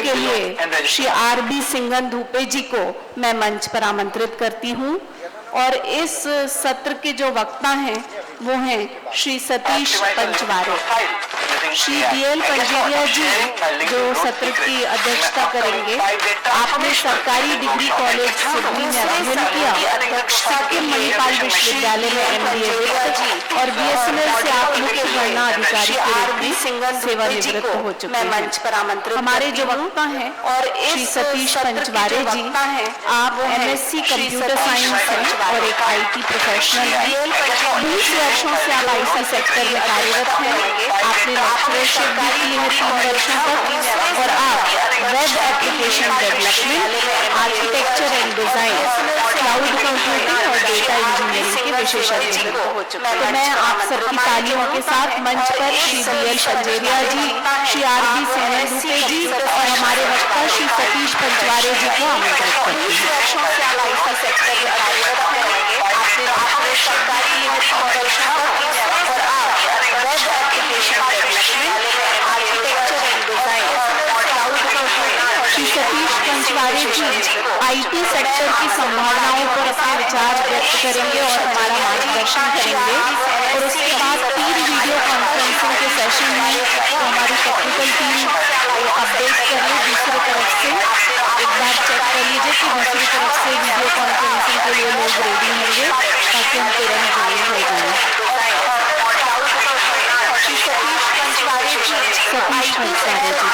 के लिए श्री आर.बी. सिंघन धूपे जी को मैं मंच पर आमंत्रित करती हूँ और इस सत्र के जो वक्ता हैं वो हैं श्री सतीश पंचवारे। श्री डी.एल. पंजेरिया जी जो सत्र की अध्यक्षता करेंगे। आपने सरकारी डिग्री कॉलेज सिडनी में अध्ययन किया, सिक्किम मणिपाल विश्वविद्यालय में MBA और BSNL से आप मुख्य गणना अधिकारी के रूप में सेवानिवृत्त हो चुके हैं। हमारे जो वक्ता हैं और श्री सतीश पंचवारे जी, आप MSc कंप्यूटर साइंस हैं और एक IT प्रोफेशनल हैं। 20 वर्षों से आप IT सेक्टर में कार्यरत हैं। आपने लेक्चरशिप भी की है 3 वर्षों तक और आप web application development, architecture and design, cloud computing और डेटा इंजीनियरिंग के विशेषज्ञ हैं। तो मैं आप सबकी तालियों के साथ मंच पर श्री डी.एल. पंजेरिया जी, श्री आर.बी. सिंघन धूपे जी और हमारे वक्ता श्री सतीश पंचवारे जी को आमंत्रित करती हूँ। श्री सतीश पंचवारे जी IT सेक्टर की संभावनाओं पर अपने विचार व्यक्त करेंगे और हमारा मार्गदर्शन करेंगे और उसके बाद 3 वीडियो कॉन्फ्रेंसिंग के सेशन में तो हमारी टेक्निकल टीम अपडेट कर ले दूसरी तरफ से एक बार चेक कर लीजिए कि दूसरी तरफ से वीडियो कॉन्फ्रेंसिंग के लिए लोग रेडी होंगे ताकि हम तुरंत ज्वाइन हो जाएं। सतीश पंचवारे जी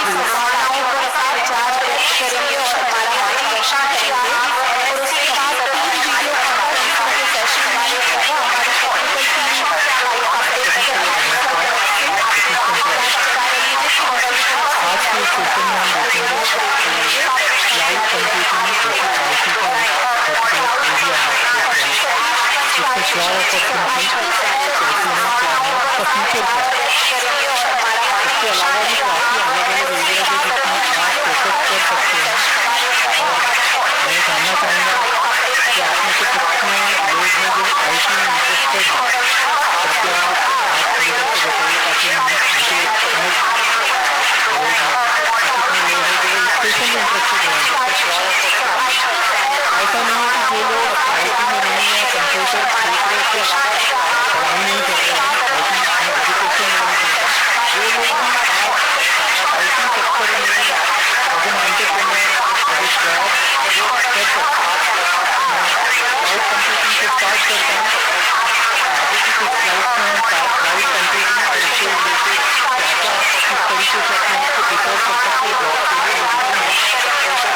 करेंगे और हमारा मार्गदर्शन करेंगे और उसके बाद 3 वीडियो कॉन्फ्रेंसिंग के सेशन में हमारी टेक्निकल टीम आज के सेशन में हम देखेंगे क्लाउड कंप्यूटिंग इसके क्या अपॉर्चुनिटी का फ्यूचर क्या है। इसके अलावा भी काफ़ी अलग अलग एरिया है जिसमें आप फोकस कर सकते हैं। मैं जानना चाहूँगा कि आप में से कितने लोग हैं जो IT में इंटरेस्टेड हैं। कृपया आप थोड़ी देर से बताइए ताकि हम मुझे समझ कितने लोग हैं जो स्टेशन में इंटरेस्टेड हैं। ऐसा नहीं है कि जो लोग IT में नहीं है, कंप्यूटर सीख रहे थे, पढ़ाई नहीं कर रहे हैं, एजुकेशन नहीं है, वो लोग भी आप IT सेक्टर में as an entrepreneur as a job जो कर सकते हैं। क्लाउड कंप्यूटिंग से स्टार्ट करता हूँ। आगे की कुछ स्लाइड्स में क्लाउड कंप्यूटिंग और इससे रिलेटेड क्या क्या किस तरीके से अपने आप को प्रिपेयर कर सकते हैं जॉब के लिए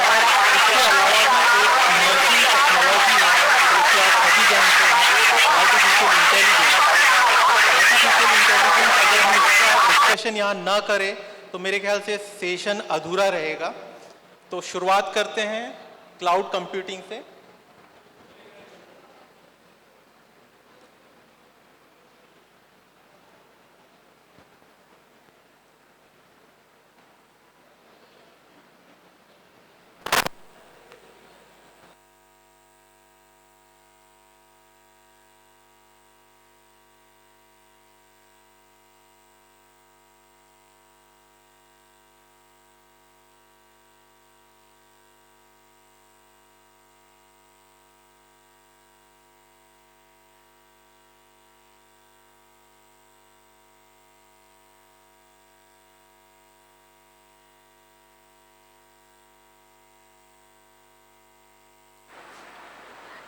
और इसके अलावा भी एक इमर्जिंग टेक्नोलॉजी है जो कि आप सभी जानते हैं, आर्टिफिशियल इंटेलिजेंस। अगर हम इसका डिस्कशन यहाँ ना करें तो मेरे ख्याल से सेशन अधूरा रहेगा। तो शुरुआत करते हैं क्लाउड कंप्यूटिंग से।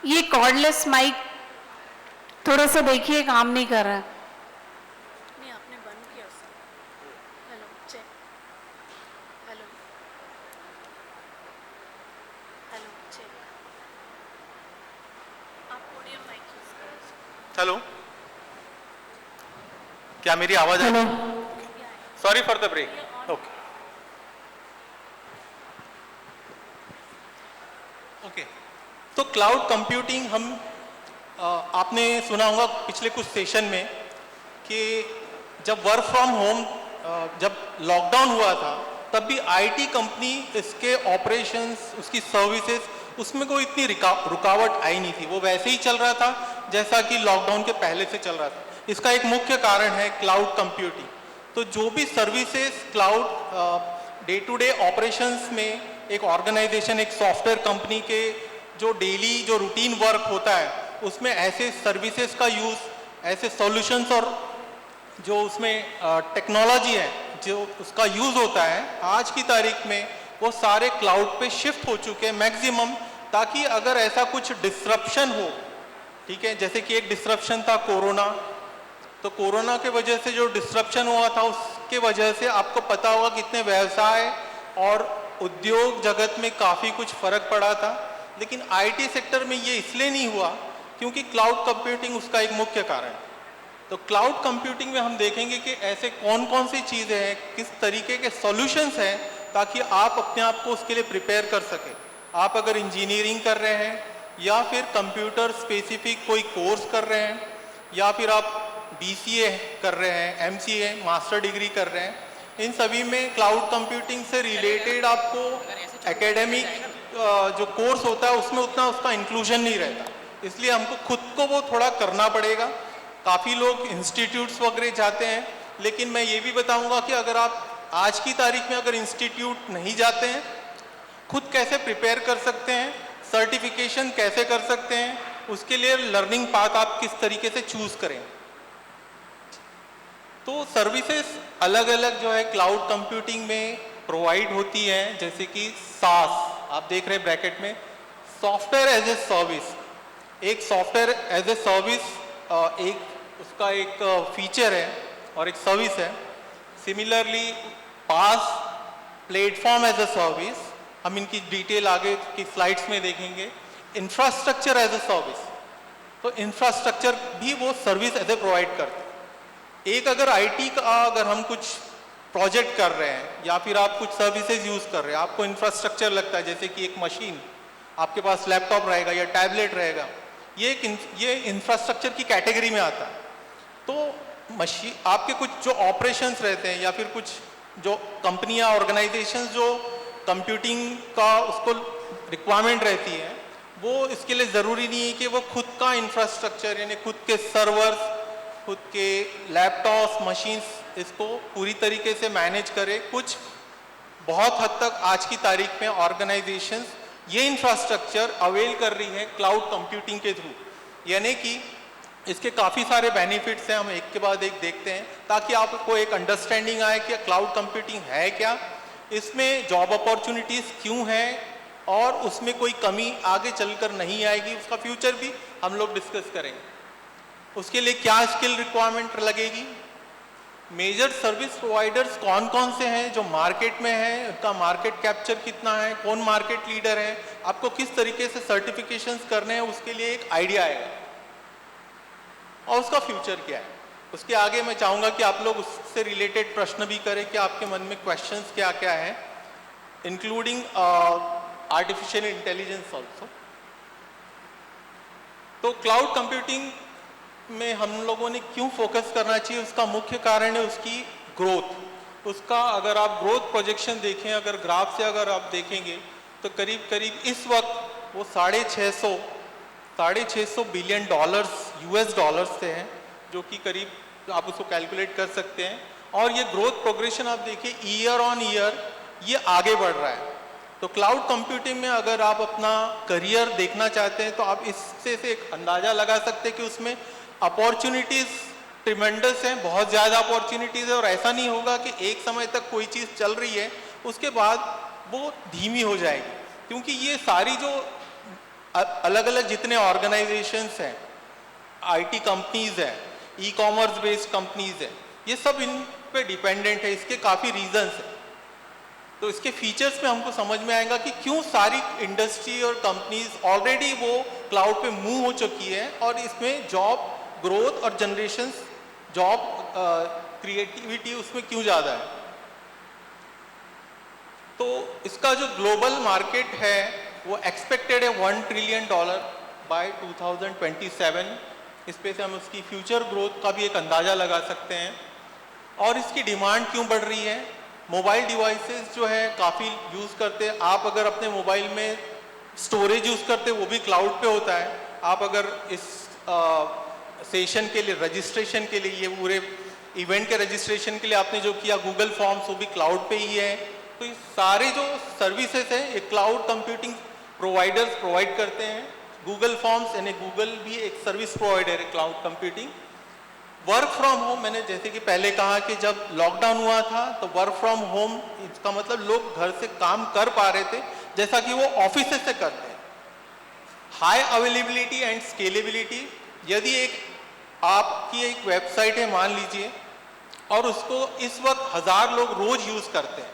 ये कॉर्डलेस माइक थोड़ा सा देखिए काम नहीं कर रहा है। नहीं आपने बंद किया उसे। Hello check. Hello hello check. आप पोडियम माइक यूज करो। हेलो, क्या मेरी आवाज आ रही है? Sorry for the break. Okay, तो क्लाउड कंप्यूटिंग हम आपने सुना होगा पिछले कुछ सेशन में कि जब वर्क फ्रॉम होम जब लॉकडाउन हुआ था तब भी IT कंपनी इसके ऑपरेशंस, उसकी सर्विसेज, उसमें कोई इतनी रुकावट आई नहीं थी। वो वैसे ही चल रहा था जैसा कि लॉकडाउन के पहले से चल रहा था। इसका एक मुख्य कारण है क्लाउड कंप्यूटिंग। तो जो भी services cloud day to day operations में एक ऑर्गेनाइजेशन, एक सॉफ्टवेयर कंपनी के जो डेली जो रूटीन वर्क होता है उसमें ऐसे सर्विसेज का यूज़, ऐसे सॉल्यूशंस और जो उसमें टेक्नोलॉजी है जो उसका यूज़ होता है आज की तारीख में वो सारे क्लाउड पे शिफ्ट हो चुके हैं मैक्सिमम, ताकि अगर ऐसा कुछ डिस्रप्शन हो, ठीक है, जैसे कि एक डिस्रप्शन था कोरोना, तो कोरोना के वजह से जो डिस्रप्शन हुआ था उसके वजह से आपको पता होगा कितने व्यवसाय और उद्योग जगत में काफ़ी कुछ फर्क पड़ा था। लेकिन आईटी सेक्टर में ये इसलिए नहीं हुआ क्योंकि क्लाउड कंप्यूटिंग उसका एक मुख्य कारण है। तो क्लाउड कंप्यूटिंग में हम देखेंगे कि ऐसे कौन कौन सी चीज़ें हैं, किस तरीके के सॉल्यूशंस हैं, ताकि आप अपने आप को उसके लिए प्रिपेयर कर सकें। आप अगर इंजीनियरिंग कर रहे हैं या फिर कंप्यूटर स्पेसिफिक कोई कोर्स कर रहे हैं या फिर आप BCA कर रहे हैं, MCA मास्टर डिग्री कर रहे हैं, इन सभी में क्लाउड कंप्यूटिंग से रिलेटेड आपको एकेडमिक जो कोर्स होता है उसमें उतना उसका इंक्लूजन नहीं रहता, इसलिए हमको खुद को वो थोड़ा करना पड़ेगा। काफ़ी लोग इंस्टीट्यूट्स वगैरह जाते हैं, लेकिन मैं ये भी बताऊंगा कि अगर आप आज की तारीख में अगर इंस्टीट्यूट नहीं जाते हैं, खुद कैसे प्रिपेयर कर सकते हैं, सर्टिफिकेशन कैसे कर सकते हैं, उसके लिए लर्निंग पाथ आप किस तरीके से चूज करें। तो सर्विसेज अलग अलग जो है क्लाउड कंप्यूटिंग में प्रोवाइड होती हैं, जैसे कि SaaS आप देख रहे हैं ब्रैकेट में, सॉफ्टवेयर एज ए सर्विस। एक सॉफ्टवेयर एज ए सर्विस एक उसका एक फीचर है और एक सर्विस है। Similarly PaaS platform as a service, हम इनकी डिटेल आगे की स्लाइड्स में देखेंगे। इंफ्रास्ट्रक्चर एज ए सर्विस, तो इंफ्रास्ट्रक्चर भी वो सर्विस एज ए प्रोवाइड करते हैं। एक अगर आईटी का अगर हम कुछ प्रोजेक्ट कर रहे हैं या फिर आप कुछ सर्विसेज यूज़ कर रहे हैं, आपको इंफ्रास्ट्रक्चर लगता है, जैसे कि एक मशीन, आपके पास लैपटॉप रहेगा या टैबलेट रहेगा, ये इंफ्रास्ट्रक्चर की कैटेगरी में आता है। तो मशीन आपके कुछ जो ऑपरेशंस रहते हैं या फिर कुछ जो कंपनियां, ऑर्गेनाइजेशंस जो कंप्यूटिंग का उसको रिक्वायरमेंट रहती है, वो इसके लिए ज़रूरी नहीं है कि वो खुद का इंफ्रास्ट्रक्चर यानी खुद के सर्वर्स, खुद के लैपटॉप्स, मशीन्स इसको पूरी तरीके से मैनेज करे। कुछ बहुत हद तक आज की तारीख में ऑर्गेनाइजेशंस ये इंफ्रास्ट्रक्चर अवेल कर रही है क्लाउड कंप्यूटिंग के थ्रू, यानी कि इसके काफ़ी सारे बेनिफिट्स हैं, हम एक के बाद एक देखते हैं ताकि आपको एक अंडरस्टैंडिंग आए कि क्लाउड कंप्यूटिंग है क्या, इसमें जॉब अपॉर्चुनिटीज़ क्यों हैं और उसमें कोई कमी आगे चलकर नहीं आएगी, उसका फ्यूचर भी हम लोग डिस्कस करेंगे। उसके लिए क्या स्किल रिक्वायरमेंट लगेगी, मेजर सर्विस प्रोवाइडर्स कौन कौन से हैं जो मार्केट में हैं, उनका मार्केट कैप्चर कितना है, कौन मार्केट लीडर है, आपको किस तरीके से सर्टिफिकेशंस करने हैं, उसके लिए एक आइडिया आएगा और उसका फ्यूचर क्या है। उसके आगे मैं चाहूँगा कि आप लोग उससे रिलेटेड प्रश्न भी करें कि आपके मन में क्वेश्चंस क्या क्या हैं, इंक्लूडिंग आर्टिफिशियल इंटेलिजेंस ऑल्सो। तो क्लाउड कंप्यूटिंग में हम लोगों ने क्यों फोकस करना चाहिए, उसका मुख्य कारण है उसकी ग्रोथ। उसका अगर आप ग्रोथ प्रोजेक्शन देखें, अगर ग्राफ से अगर आप देखेंगे तो करीब करीब इस वक्त वो $650 बिलियन US डॉलर्स से हैं, जो कि करीब आप उसको कैलकुलेट कर सकते हैं। और ये ग्रोथ प्रोग्रेशन आप देखिए ईयर ऑन ईयर ये आगे बढ़ रहा है। तो क्लाउड कंप्यूटिंग में अगर आप अपना करियर देखना चाहते हैं तो आप इससे से एक अंदाज़ा लगा सकते हैं कि उसमें अपॉर्चुनिटीज़ ट्रिमेंडस हैं, बहुत ज़्यादा अपॉर्चुनिटीज़ है। और ऐसा नहीं होगा कि एक समय तक कोई चीज़ चल रही है उसके बाद वो धीमी हो जाएगी, क्योंकि ये सारी जो अलग अलग जितने ऑर्गेनाइजेशंस हैं, आईटी कंपनीज हैं, ई कॉमर्स बेस्ड कंपनीज हैं, ये सब इन पे डिपेंडेंट है। इसके काफ़ी रीजंस हैं। तो इसके फीचर्स में हमको समझ में आएगा कि क्यों सारी इंडस्ट्री और कंपनीज ऑलरेडी वो क्लाउड पे मूव हो चुकी है और इसमें जॉब ग्रोथ और जनरेशन जॉब क्रिएटिविटी उसमें क्यों ज़्यादा है। तो इसका जो ग्लोबल मार्केट है वो एक्सपेक्टेड है $1 ट्रिलियन बाय 2027। इस पे से हम उसकी फ्यूचर ग्रोथ का भी एक अंदाज़ा लगा सकते हैं। और इसकी डिमांड क्यों बढ़ रही है, मोबाइल डिवाइसेस जो है काफ़ी यूज़ करते हैं। आप अगर अपने मोबाइल में स्टोरेज यूज़ करते हैं वो भी क्लाउड पे होता है। आप अगर इस सेशन के लिए रजिस्ट्रेशन के लिए, ये पूरे इवेंट के रजिस्ट्रेशन के लिए आपने जो किया गूगल फॉर्म्स, वो भी क्लाउड पे ही है। तो ये सारे जो सर्विसेज हैं ये क्लाउड कंप्यूटिंग प्रोवाइडर्स प्रोवाइड करते हैं। गूगल फॉर्म्स यानी गूगल भी एक सर्विस प्रोवाइडर है cloud computing. Work from home, मैंने जैसे कि पहले कहा कि जब लॉकडाउन हुआ था तो वर्क फ्रॉम होम इसका मतलब लोग घर से काम कर पा रहे थे जैसा कि वो ऑफिस से करते हैं। हाई अवेलेबिलिटी एंड स्केलेबिलिटी, यदि आपकी एक वेबसाइट है मान लीजिए और उसको इस वक्त 1000 लोग रोज यूज करते हैं,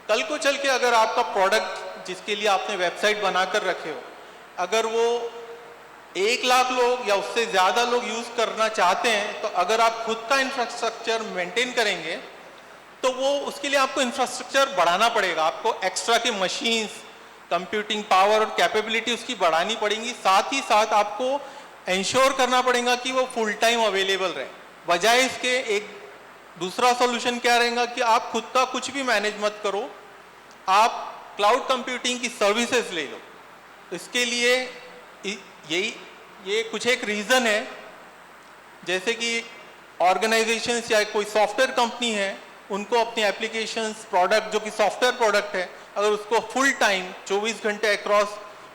कल को चल के अगर आपका प्रोडक्ट जिसके लिए आपने वेबसाइट बनाकर रखे हो अगर वो 1 लाख लोग या उससे ज़्यादा लोग यूज़ करना चाहते हैं, तो अगर आप खुद का इंफ्रास्ट्रक्चर मेंटेन करेंगे तो वो उसके लिए आपको इंफ्रास्ट्रक्चर बढ़ाना पड़ेगा, आपको एक्स्ट्रा के मशीन्स, कंप्यूटिंग पावर और कैपेबिलिटी उसकी बढ़ानी पड़ेंगी। साथ ही साथ आपको इंश्योर करना पड़ेगा कि वो फुल टाइम अवेलेबल रहे। बजाय इसके एक दूसरा सॉल्यूशन क्या रहेगा कि आप खुद का कुछ भी मैनेज मत करो, आप क्लाउड कंप्यूटिंग की सर्विसेज ले लो। इसके लिए ये कुछ एक रीज़न है, जैसे कि ऑर्गेनाइजेशंस या कोई सॉफ्टवेयर कंपनी है, उनको अपनी एप्लीकेशंस प्रोडक्ट जो कि सॉफ्टवेयर प्रोडक्ट है अगर उसको फुल टाइम 24 घंटे अक्रॉस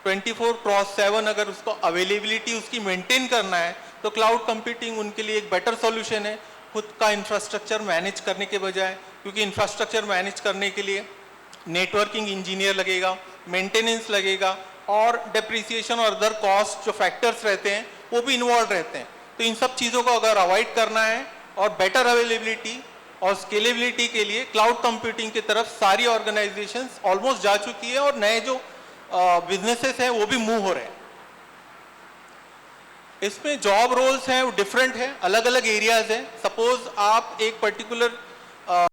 24/7 अगर उसको अवेलेबिलिटी उसकी मेंटेन करना है तो क्लाउड कंप्यूटिंग उनके लिए एक बेटर सॉल्यूशन है खुद का इंफ्रास्ट्रक्चर मैनेज करने के बजाय। क्योंकि इंफ्रास्ट्रक्चर मैनेज करने के लिए नेटवर्किंग इंजीनियर लगेगा, मेंटेनेंस लगेगा और डेप्रिसिएशन और अदर कॉस्ट जो फैक्टर्स रहते हैं वो भी इन्वॉल्व रहते हैं। तो इन सब चीज़ों को अगर अवॉइड करना है और बेटर अवेलेबिलिटी और स्केलेबिलिटी के लिए क्लाउड कंप्यूटिंग की तरफ सारी ऑर्गेनाइजेशंस ऑलमोस्ट जा चुकी है और नए जो बिजनेसेस हैं वो भी मूव हो रहे हैं। इसमें जॉब रोल्स हैं वो डिफरेंट है, अलग अलग एरियाज हैं। सपोज आप एक पर्टिकुलर